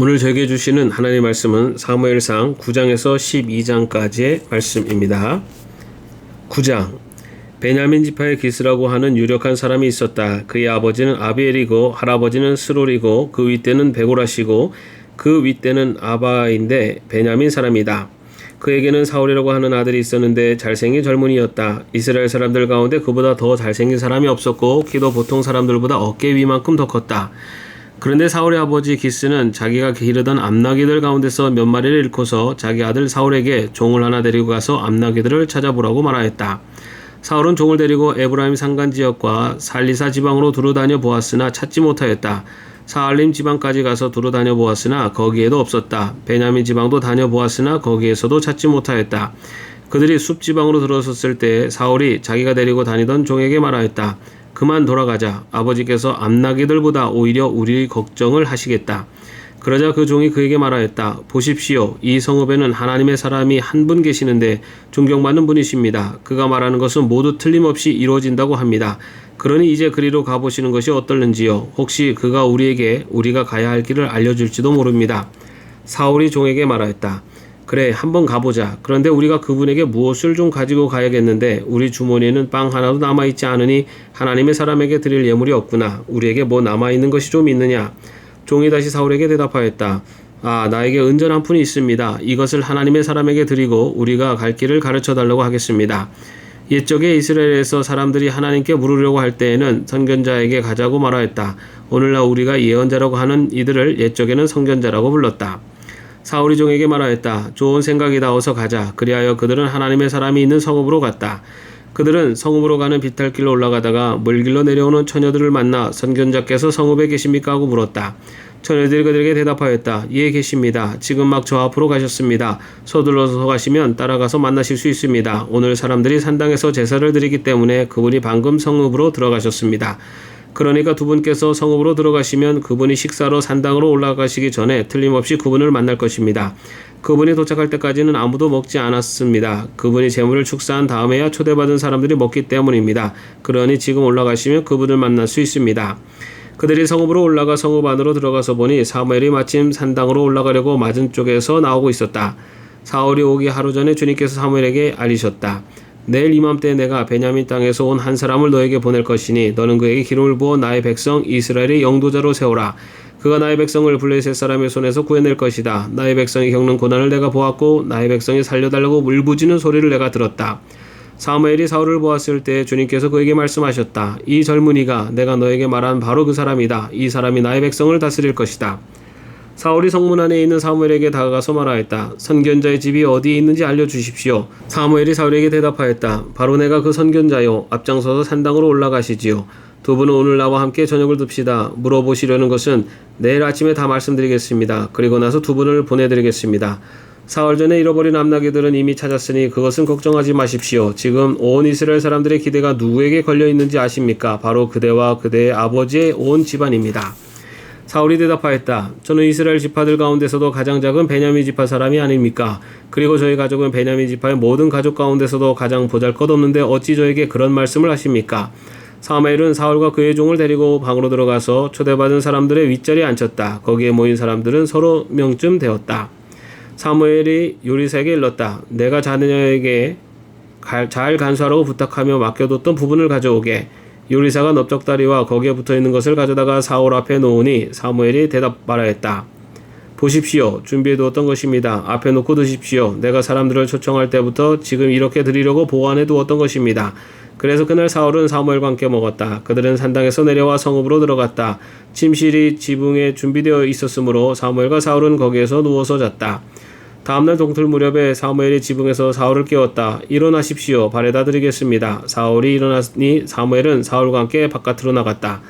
오늘 저에게 주시는 하나님의 말씀은 사무엘상 9장에서 12장까지의 말씀입니다. 9장. 베냐민 지파의 기스라고 하는 유력한 사람이 있었다. 그의 아버지는 아비엘이고 할아버지는 스롤이고 그 윗대는 베고라시고 그 윗대는 아바인데 베냐민 사람이다. 그에게는 사울이라고 하는 아들이 있었는데 잘생긴 젊은이였다. 이스라엘 사람들 가운데 그보다 더 잘생긴 사람이 없었고 키도 보통 사람들보다 어깨 위만큼 더 컸다. 그런데 사울의 아버지 기스는 자기가 기르던 암나귀들 가운데서 몇 마리를 잃고서 자기 아들 사울에게 종을 하나 데리고 가서 암나귀들을 찾아보라고 말하였다. 사울은 종을 데리고 에브라임 산간 지역과 살리사 지방으로 두루다녀 보았으나 찾지 못하였다. 사알림 지방까지 가서 두루다녀 보았으나 거기에도 없었다. 베냐민 지방도 다녀보았으나 거기에서도 찾지 못하였다. 그들이 숲 지방으로 들어섰을 때 사울이 자기가 데리고 다니던 종에게 말하였다. 그만 돌아가자. 아버지께서 암나귀들보다 오히려 우리 걱정을 하시겠다. 그러자 그 종이 그에게 말하였다. 보십시오. 이 성읍에는 하나님의 사람이 한 분 계시는데 존경받는 분이십니다. 그가 말하는 것은 모두 틀림없이 이루어진다고 합니다. 그러니 이제 그리로 가보시는 것이 어떨는지요. 혹시 그가 우리에게 우리가 가야 할 길을 알려줄지도 모릅니다. 사울이 종에게 말하였다. 그래, 한번 가보자. 그런데 우리가 그분에게 무엇을 좀 가지고 가야겠는데 우리 주머니에는 빵 하나도 남아있지 않으니 하나님의 사람에게 드릴 예물이 없구나. 우리에게 뭐 남아있는 것이 좀 있느냐. 종이 다시 사울에게 대답하였다. 나에게 은전 한 푼이 있습니다. 이것을 하나님의 사람에게 드리고 우리가 갈 길을 가르쳐달라고 하겠습니다. 옛적에 이스라엘에서 사람들이 하나님께 물으려고 할 때에는 선견자에게 가자고 말하였다. 오늘날 우리가 예언자라고 하는 이들을 옛적에는 선견자라고 불렀다. 사울이 종에게 말하였다. 좋은 생각이다. 어서 가자. 그리하여 그들은 하나님의 사람이 있는 성읍으로 갔다. 그들은 성읍으로 가는 비탈길로 올라가다가 물길로 내려오는 처녀들을 만나 선견자께서 성읍에 계십니까? 하고 물었다. 처녀들이 그들에게 대답하였다. 예, 계십니다. 지금 막 저 앞으로 가셨습니다. 서둘러서 가시면 따라가서 만나실 수 있습니다. 오늘 사람들이 산당에서 제사를 드리기 때문에 그분이 방금 성읍으로 들어가셨습니다. 그러니까 두 분께서 성읍으로 들어가시면 그분이 식사로 산당으로 올라가시기 전에 틀림없이 그분을 만날 것입니다. 그분이 도착할 때까지는 아무도 먹지 않았습니다. 그분이 제물을 축사한 다음에야 초대받은 사람들이 먹기 때문입니다. 그러니 지금 올라가시면 그분을 만날 수 있습니다. 그들이 성읍으로 올라가 성읍 안으로 들어가서 보니 사무엘이 마침 산당으로 올라가려고 맞은 쪽에서 나오고 있었다. 사울이 오기 하루 전에 주님께서 사무엘에게 알리셨다. 내일 이맘때 내가 베냐민 땅에서 온 한 사람을 너에게 보낼 것이니 너는 그에게 기름을 부어 나의 백성 이스라엘의 영도자로 세우라. 그가 나의 백성을 블레셋 사람의 손에서 구해낼 것이다. 나의 백성이 겪는 고난을 내가 보았고 나의 백성이 살려달라고 울부짖는 소리를 내가 들었다. 사무엘이 사울을 보았을 때 주님께서 그에게 말씀하셨다. 이 젊은이가 내가 너에게 말한 바로 그 사람이다. 이 사람이 나의 백성을 다스릴 것이다. 사울이 성문 안에 있는 사무엘에게 다가가서 말하였다. 선견자의 집이 어디에 있는지 알려주십시오. 사무엘이 사울에게 대답하였다. 바로 내가 그 선견자요. 앞장서서 산당으로 올라가시지요. 두 분은 오늘 나와 함께 저녁을 둡시다. 물어보시려는 것은 내일 아침에 다 말씀드리겠습니다. 그리고 나서 두 분을 보내드리겠습니다. 사흘 전에 잃어버린 암나귀들은 이미 찾았으니 그것은 걱정하지 마십시오. 지금 온 이스라엘 사람들의 기대가 누구에게 걸려있는지 아십니까? 바로 그대와 그대의 아버지의 온 집안입니다. 사울이 대답하였다. 저는 이스라엘 지파들 가운데서도 가장 작은 베냐민 지파 사람이 아닙니까? 그리고 저희 가족은 베냐민 지파의 모든 가족 가운데서도 가장 보잘것없는데 어찌 저에게 그런 말씀을 하십니까? 사무엘은 사울과 그의 종을 데리고 방으로 들어가서 초대받은 사람들의 윗자리에 앉혔다. 거기에 모인 사람들은 서로 명쯤 되었다. 사무엘이 요리사에게 일렀다. 내가 자네에게 잘 간수하라고 부탁하며 맡겨뒀던 부분을 가져오게. 요리사가 넓적다리와 거기에 붙어있는 것을 가져다가 사울 앞에 놓으니 사무엘이 말하였다. 보십시오. 준비해두었던 것입니다. 앞에 놓고 드십시오. 내가 사람들을 초청할 때부터 지금 이렇게 드리려고 보관해두었던 것입니다. 그래서 그날 사울은 사무엘과 함께 먹었다. 그들은 산당에서 내려와 성읍으로 들어갔다. 침실이 지붕에 준비되어 있었으므로 사무엘과 사울은 거기에서 누워서 잤다. 다음날 동틀 무렵에 사무엘이 지붕에서 사울을 깨웠다. 일어나십시오. 발에다 드리겠습니다. 사울이 일어나니 사무엘은 사울과 함께 바깥으로 나갔다.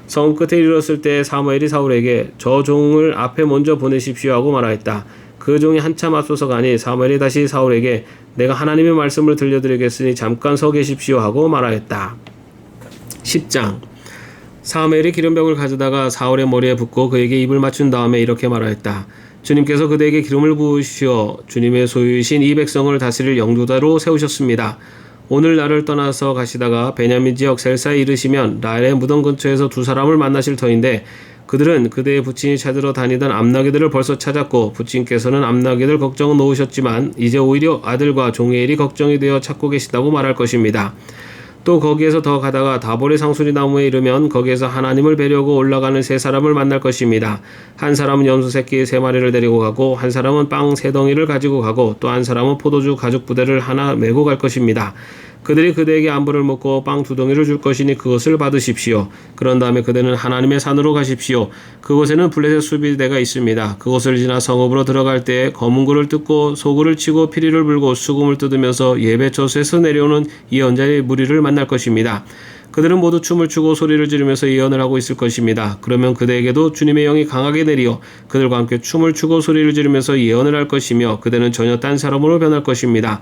성읍 끝에 이르렀을 때 사무엘이 사울에게 저 종을 앞에 먼저 보내십시오 하고 말하였다. 그 종이 한참 앞서서 가니 사무엘이 다시 사울에게 내가 하나님의 말씀을 들려드리겠으니 잠깐 서 계십시오 하고 말하였다. 10장. 사무엘이 기름병을 가져다가 사울의 머리에 붓고 그에게 입을 맞춘 다음에 이렇게 말하였다. 주님께서 그대에게 기름을 부으시어 주님의 소유이신 이 백성을 다스릴 영도자로 세우셨습니다. 오늘 나를 떠나서 가시다가 베냐민 지역 셀사에 이르시면 라헬의 무덤 근처에서 두 사람을 만나실 터인데 그들은 그대의 부친이 찾으러 다니던 암나귀들을 벌써 찾았고 부친께서는 암나귀들 걱정은 놓으셨지만 이제 오히려 아들과 종의 일이 걱정이 되어 찾고 계시다고 말할 것입니다. 또 거기에서 더 가다가 다보리 상수리 나무에 이르면 거기에서 하나님을 뵈려고 올라가는 세 사람을 만날 것입니다. 한 사람은 염소 새끼 3마리를 데리고 가고 한 사람은 빵 3덩이를 가지고 가고 또 한 사람은 포도주 가죽 부대를 하나 메고 갈 것입니다. 그들이 그대에게 안부를 묻고 빵 2덩이를 줄 것이니 그것을 받으십시오. 그런 다음에 그대는 하나님의 산으로 가십시오. 그곳에는 블레셋 수비대가 있습니다. 그곳을 지나 성읍으로 들어갈 때 거문굴을 뜯고 소굴을 치고 피리를 불고 수금을 뜯으면서 예배 처소에서 내려오는 예언자의 무리를 만날 것입니다. 그들은 모두 춤을 추고 소리를 지르면서 예언을 하고 있을 것입니다. 그러면 그대에게도 주님의 영이 강하게 내리어 그들과 함께 춤을 추고 소리를 지르면서 예언을 할 것이며 그대는 전혀 딴 사람으로 변할 것입니다.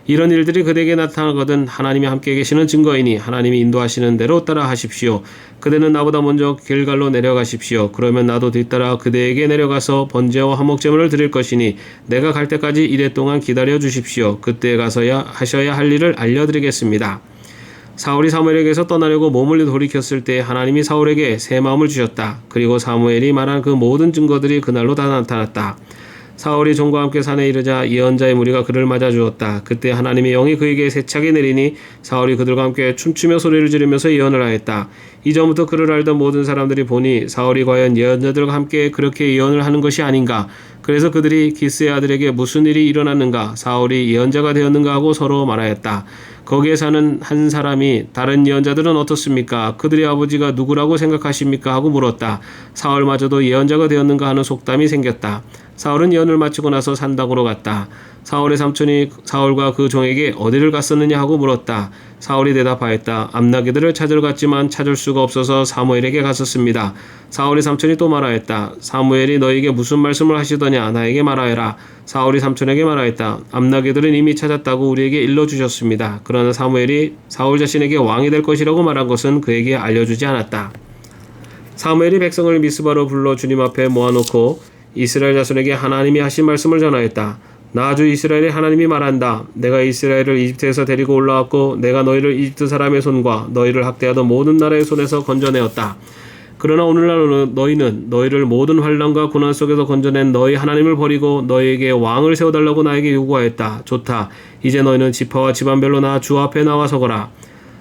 이런 일들이 그대에게 나타나거든 하나님이 함께 계시는 증거이니 하나님이 인도하시는 대로 따라 하십시오. 그대는 나보다 먼저 길갈로 내려가십시오. 그러면 나도 뒤따라 그대에게 내려가서 번제와 화목제물을 드릴 것이니 내가 갈 때까지 이래 동안 기다려 주십시오. 그때 가서야 하셔야 할 일을 알려드리겠습니다. 사울이 사무엘에게서 떠나려고 몸을 돌이켰을 때 하나님이 사울에게 새 마음을 주셨다. 그리고 사무엘이 말한 그 모든 증거들이 그날로 다 나타났다. 사울이 종과 함께 산에 이르자 예언자의 무리가 그를 맞아 주었다. 그때 하나님의 영이 그에게 세차게 내리니 사울이 그들과 함께 춤추며 소리를 지르면서 예언을 하였다. 이전부터 그를 알던 모든 사람들이 보니 사울이 과연 예언자들과 함께 그렇게 예언을 하는 것이 아닌가. 그래서 그들이 기스의 아들에게 무슨 일이 일어났는가, 사울이 예언자가 되었는가 하고 서로 말하였다. 거기에 사는 한 사람이 다른 예언자들은 어떻습니까? 그들의 아버지가 누구라고 생각하십니까? 하고 물었다. 사울마저도 예언자가 되었는가 하는 속담이 생겼다. 사울은 예언을 마치고 나서 산당으로 갔다. 사울의 삼촌이 사울과 그 종에게 어디를 갔었느냐 하고 물었다. 사울이 대답하였다. 암나귀들을 찾으러 갔지만 찾을 수가 없어서 사무엘에게 갔었습니다. 사울의 삼촌이 또 말하였다. 사무엘이 너에게 무슨 말씀을 하시더냐? 나에게 말하여라. 사울이 삼촌에게 말하였다. 암나귀들은 이미 찾았다고 우리에게 일러주셨습니다. 그러나 사무엘이 사울 자신에게 왕이 될 것이라고 말한 것은 그에게 알려주지 않았다. 사무엘이 백성을 미스바로 불러 주님 앞에 모아놓고 이스라엘 자손에게 하나님이 하신 말씀을 전하였다. 나 주 이스라엘의 하나님이 말한다. 내가 이스라엘을 이집트에서 데리고 올라왔고 내가 너희를 이집트 사람의 손과 너희를 학대하던 모든 나라의 손에서 건져내었다. 그러나 오늘날 너희는 너희를 모든 환난과 고난 속에서 건져낸 너희 하나님을 버리고 너희에게 왕을 세워달라고 나에게 요구하였다. 좋다. 이제 너희는 지파와 집안별로 나 주 앞에 나와 서거라.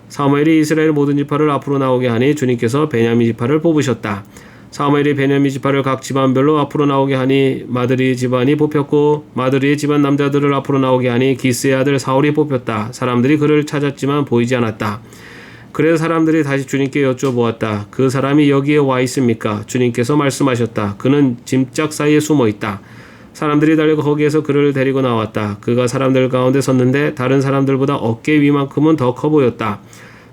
사무엘이 이스라엘 모든 지파를 앞으로 나오게 하니 주님께서 베냐민 지파를 뽑으셨다. 사무엘이 베냐민 지파를 각 집안별로 앞으로 나오게 하니 마드리 집안이 뽑혔고 마드리의 집안 남자들을 앞으로 나오게 하니 기스의 아들 사울이 뽑혔다. 사람들이 그를 찾았지만 보이지 않았다. 그래서 사람들이 다시 주님께 여쭤보았다. 그 사람이 여기에 와 있습니까? 주님께서 말씀하셨다. 그는 짐짝 사이에 숨어 있다. 사람들이 달려가 거기에서 그를 데리고 나왔다. 그가 사람들 가운데 섰는데 다른 사람들보다 어깨 위만큼은 더 커 보였다.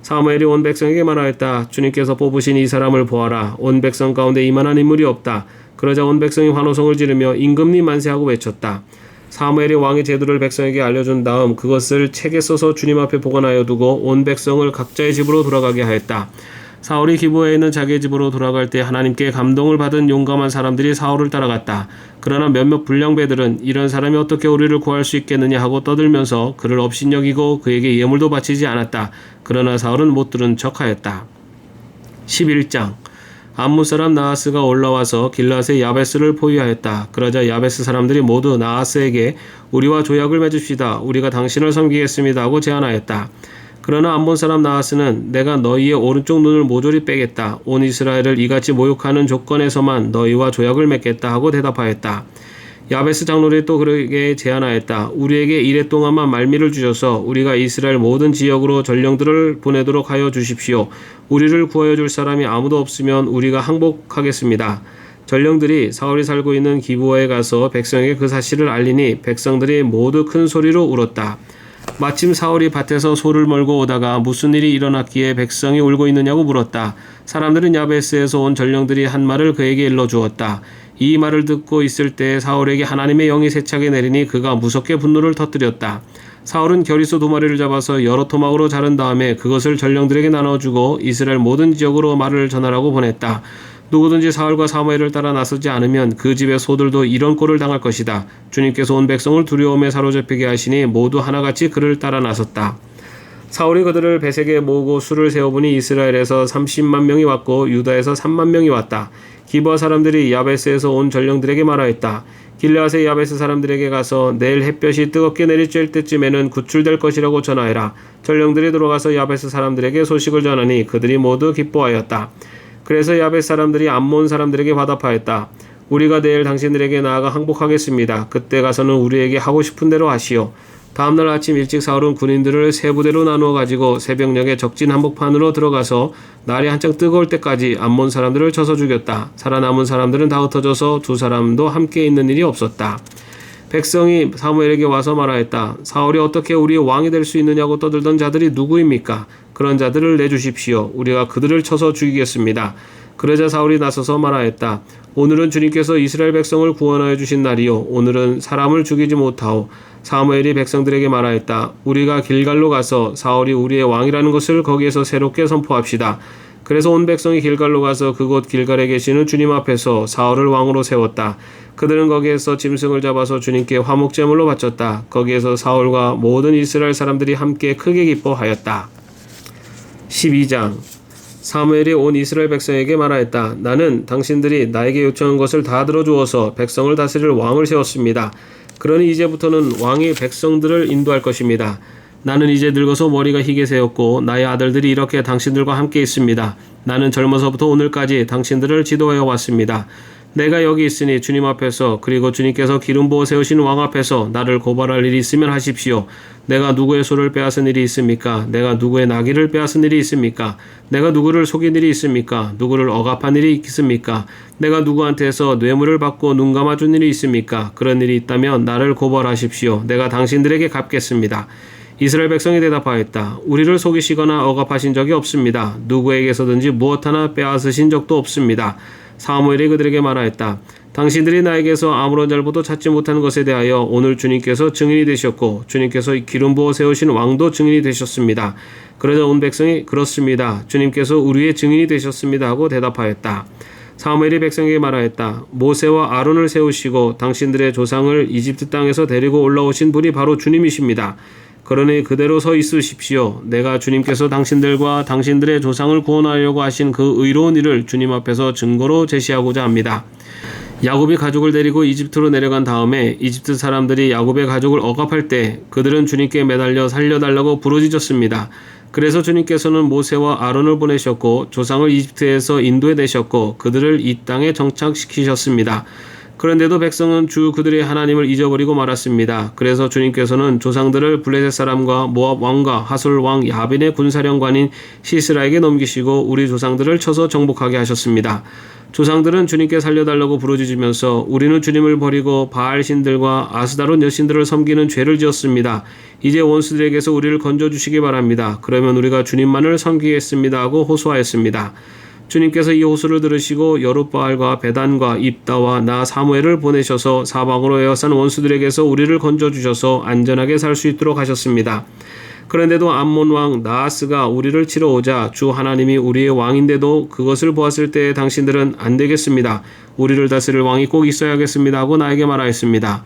사무엘이 온 백성에게 말하였다. 주님께서 뽑으신 이 사람을 보아라. 온 백성 가운데 이만한 인물이 없다. 그러자 온 백성이 환호성을 지르며 임금님 만세하고 외쳤다. 사무엘이 왕의 제도를 백성에게 알려준 다음 그것을 책에 써서 주님 앞에 보관하여 두고 온 백성을 각자의 집으로 돌아가게 하였다. 사울이 기브아에 있는 자기의 집으로 돌아갈 때 하나님께 감동을 받은 용감한 사람들이 사울을 따라갔다. 그러나 몇몇 불량배들은 이런 사람이 어떻게 우리를 구할 수 있겠느냐 하고 떠들면서 그를 업신여기고 그에게 예물도 바치지 않았다. 그러나 사울은 못 들은 척하였다. 11장 암몬 사람 나하스가 올라와서 길앗의 야베스를 포위하였다. 그러자 야베스 사람들이 모두 나하스에게 우리와 조약을 맺읍시다. 우리가 당신을 섬기겠습니다 하고 제안하였다. 그러나 암몬 사람 나하스는 내가 너희의 오른쪽 눈을 모조리 빼겠다. 온 이스라엘을 이같이 모욕하는 조건에서만 너희와 조약을 맺겠다 하고 대답하였다. 야베스 장로들이 또 그에게 제안하였다. 우리에게 이래 동안만 말미를 주셔서 우리가 이스라엘 모든 지역으로 전령들을 보내도록 하여 주십시오. 우리를 구하여 줄 사람이 아무도 없으면 우리가 항복하겠습니다. 전령들이 사울이 살고 있는 기브아에 가서 백성에게 그 사실을 알리니 백성들이 모두 큰 소리로 울었다. 마침 사울이 밭에서 소를 몰고 오다가 무슨 일이 일어났기에 백성이 울고 있느냐고 물었다. 사람들은 야베스에서 온 전령들이 한 말을 그에게 일러주었다. 이 말을 듣고 있을 때 사울에게 하나님의 영이 세차게 내리니 그가 무섭게 분노를 터뜨렸다. 사울은 겨리소 2마리를 잡아서 여러 토막으로 자른 다음에 그것을 전령들에게 나눠주고 이스라엘 모든 지역으로 말을 전하라고 보냈다. 누구든지 사울과 사무엘을 따라 나서지 않으면 그 집의 소들도 이런 꼴을 당할 것이다. 주님께서 온 백성을 두려움에 사로잡히게 하시니 모두 하나같이 그를 따라 나섰다. 사울이 그들을 베색에 모으고 수를 세어보니 이스라엘에서 30만 명이 왔고 유다에서 3만 명이 왔다. 기브아 사람들이 야베스에서 온 전령들에게 말하였다. 길르앗의 야베스 사람들에게 가서 내일 햇볕이 뜨겁게 내리쬐을 때쯤에는 구출될 것이라고 전하여라. 전령들이 들어가서 야베스 사람들에게 소식을 전하니 그들이 모두 기뻐하였다. 그래서 야베스 사람들이 암몬 사람들에게 화답하였다. 우리가 내일 당신들에게 나아가 항복하겠습니다. 그때 가서는 우리에게 하고 싶은 대로 하시오. 다음날 아침 일찍 사울은 군인들을 세 부대로 나누어 가지고 새벽녘에 적진 한복판으로 들어가서 날이 한창 뜨거울 때까지 암몬 사람들을 쳐서 죽였다. 살아남은 사람들은 다 흩어져서 두 사람도 함께 있는 일이 없었다. 백성이 사무엘에게 와서 말하였다. 사울이 어떻게 우리의 왕이 될 수 있느냐고 떠들던 자들이 누구입니까? 그런 자들을 내주십시오. 우리가 그들을 쳐서 죽이겠습니다. 그러자 사울이 나서서 말하였다. 오늘은 주님께서 이스라엘 백성을 구원하여 주신 날이요. 오늘은 사람을 죽이지 못하오. 사무엘이 백성들에게 말하였다. 우리가 길갈로 가서 사울이 우리의 왕이라는 것을 거기에서 새롭게 선포합시다. 그래서 온 백성이 길갈로 가서 그곳 길갈에 계시는 주님 앞에서 사울을 왕으로 세웠다. 그들은 거기에서 짐승을 잡아서 주님께 화목제물로 바쳤다. 거기에서 사울과 모든 이스라엘 사람들이 함께 크게 기뻐하였다. 12장 사무엘이 온 이스라엘 백성에게 말하였다. 나는 당신들이 나에게 요청한 것을 다 들어주어서 백성을 다스릴 왕을 세웠습니다. 그러니 이제부터는 왕이 백성들을 인도할 것입니다. 나는 이제 늙어서 머리가 희게 새었고 나의 아들들이 이렇게 당신들과 함께 있습니다. 나는 젊어서부터 오늘까지 당신들을 지도하여 왔습니다. 내가 여기 있으니 주님 앞에서 그리고 주님께서 기름 부어 세우신 왕 앞에서 나를 고발할 일이 있으면 하십시오. 내가 누구의 소를 빼앗은 일이 있습니까? 내가 누구의 나귀를 빼앗은 일이 있습니까? 내가 누구를 속인 일이 있습니까? 누구를 억압한 일이 있습니까? 내가 누구한테서 뇌물을 받고 눈 감아준 일이 있습니까? 그런 일이 있다면 나를 고발하십시오. 내가 당신들에게 갚겠습니다. 이스라엘 백성이 대답하였다. 우리를 속이시거나 억압하신 적이 없습니다. 누구에게서든지 무엇 하나 빼앗으신 적도 없습니다. 사무엘이 그들에게 말하였다. 당신들이 나에게서 아무런 잘못도 찾지 못한 것에 대하여 오늘 주님께서 증인이 되셨고 주님께서 기름 부어 세우신 왕도 증인이 되셨습니다. 그러자 온 백성이 그렇습니다. 주님께서 우리의 증인이 되셨습니다 하고 대답하였다. 사무엘이 백성에게 말하였다. 모세와 아론을 세우시고 당신들의 조상을 이집트 땅에서 데리고 올라오신 분이 바로 주님이십니다. 그러니 그대로 서 있으십시오. 내가 주님께서 당신들과 당신들의 조상을 구원하려고 하신 그 의로운 일을 주님 앞에서 증거로 제시하고자 합니다. 야곱이 가족을 데리고 이집트로 내려간 다음에 이집트 사람들이 야곱의 가족을 억압할 때 그들은 주님께 매달려 살려달라고 부르짖었습니다. 그래서 주님께서는 모세와 아론을 보내셨고 조상을 이집트에서 인도해내셨고 그들을 이 땅에 정착시키셨습니다. 그런데도 백성은 주 그들의 하나님을 잊어버리고 말았습니다. 그래서 주님께서는 조상들을 블레셋 사람과 모압 왕과 하솔 왕 야빈의 군사령관인 시스라에게 넘기시고 우리 조상들을 쳐서 정복하게 하셨습니다. 조상들은 주님께 살려달라고 부르짖으면서 우리는 주님을 버리고 바알 신들과 아스다롯 여신들을 섬기는 죄를 지었습니다. 이제 원수들에게서 우리를 건져주시기 바랍니다. 그러면 우리가 주님만을 섬기겠습니다 하고 호소하였습니다. 주님께서 이 호소를 들으시고 여룻바알과 베단과 입다와 나 사무엘을 보내셔서 사방으로 에워싼 원수들에게서 우리를 건져주셔서 안전하게 살 수 있도록 하셨습니다. 그런데도 암몬 왕 나하스가 우리를 치러 오자 주 하나님이 우리의 왕인데도 그것을 보았을 때 당신들은 안 되겠습니다. 우리를 다스릴 왕이 꼭 있어야겠습니다 하고 나에게 말하였습니다.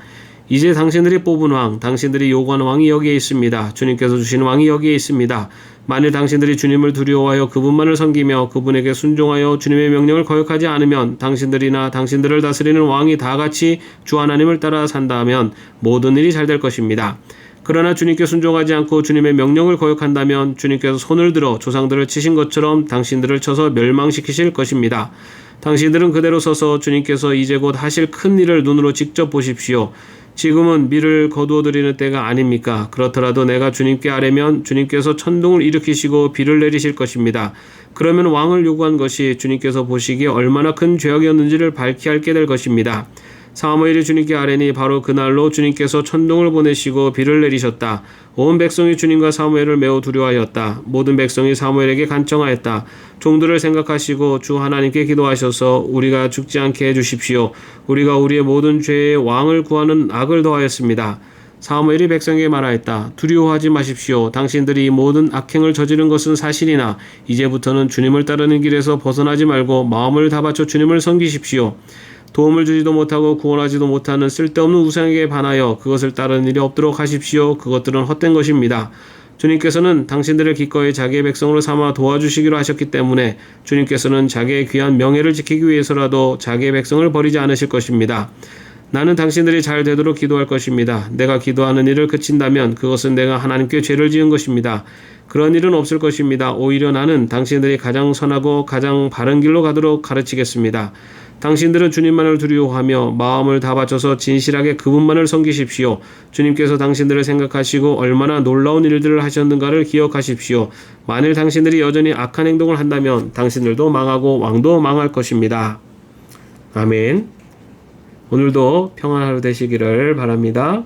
이제 당신들이 뽑은 왕, 당신들이 요구하는 왕이 여기에 있습니다. 주님께서 주신 왕이 여기에 있습니다. 만일 당신들이 주님을 두려워하여 그분만을 섬기며 그분에게 순종하여 주님의 명령을 거역하지 않으면 당신들이나 당신들을 다스리는 왕이 다 같이 주 하나님을 따라 산다면 모든 일이 잘 될 것입니다. 그러나 주님께 순종하지 않고 주님의 명령을 거역한다면 주님께서 손을 들어 조상들을 치신 것처럼 당신들을 쳐서 멸망시키실 것입니다. 당신들은 그대로 서서 주님께서 이제 곧 하실 큰 일을 눈으로 직접 보십시오. 지금은 밀을 거두어드리는 때가 아닙니까? 그렇더라도 내가 주님께 아뢰면 주님께서 천둥을 일으키시고 비를 내리실 것입니다. 그러면 왕을 요구한 것이 주님께서 보시기에 얼마나 큰 죄악이었는지를 밝히 알게 될 것입니다. 사무엘이 주님께 아뢰니 바로 그날로 주님께서 천둥을 보내시고 비를 내리셨다. 온 백성이 주님과 사무엘을 매우 두려워하였다. 모든 백성이 사무엘에게 간청하였다. 종들을 생각하시고 주 하나님께 기도하셔서 우리가 죽지 않게 해주십시오. 우리가 우리의 모든 죄의 왕을 구하는 악을 더하였습니다. 사무엘이 백성에게 말하였다. 두려워하지 마십시오. 당신들이 이 모든 악행을 저지른 것은 사실이나 이제부터는 주님을 따르는 길에서 벗어나지 말고 마음을 다 바쳐 주님을 섬기십시오. 도움을 주지도 못하고 구원하지도 못하는 쓸데없는 우상에게 반하여 그것을 따르는 일이 없도록 하십시오. 그것들은 헛된 것입니다. 주님께서는 당신들을 기꺼이 자기의 백성으로 삼아 도와주시기로 하셨기 때문에 주님께서는 자기의 귀한 명예를 지키기 위해서라도 자기의 백성을 버리지 않으실 것입니다. 나는 당신들이 잘 되도록 기도할 것입니다. 내가 기도하는 일을 그친다면 그것은 내가 하나님께 죄를 지은 것입니다. 그런 일은 없을 것입니다. 오히려 나는 당신들이 가장 선하고 가장 바른 길로 가도록 가르치겠습니다. 당신들은 주님만을 두려워하며 마음을 다 바쳐서 진실하게 그분만을 섬기십시오. 주님께서 당신들을 생각하시고 얼마나 놀라운 일들을 하셨는가를 기억하십시오. 만일 당신들이 여전히 악한 행동을 한다면 당신들도 망하고 왕도 망할 것입니다. 아멘. 오늘도 평안한 하루 되시기를 바랍니다.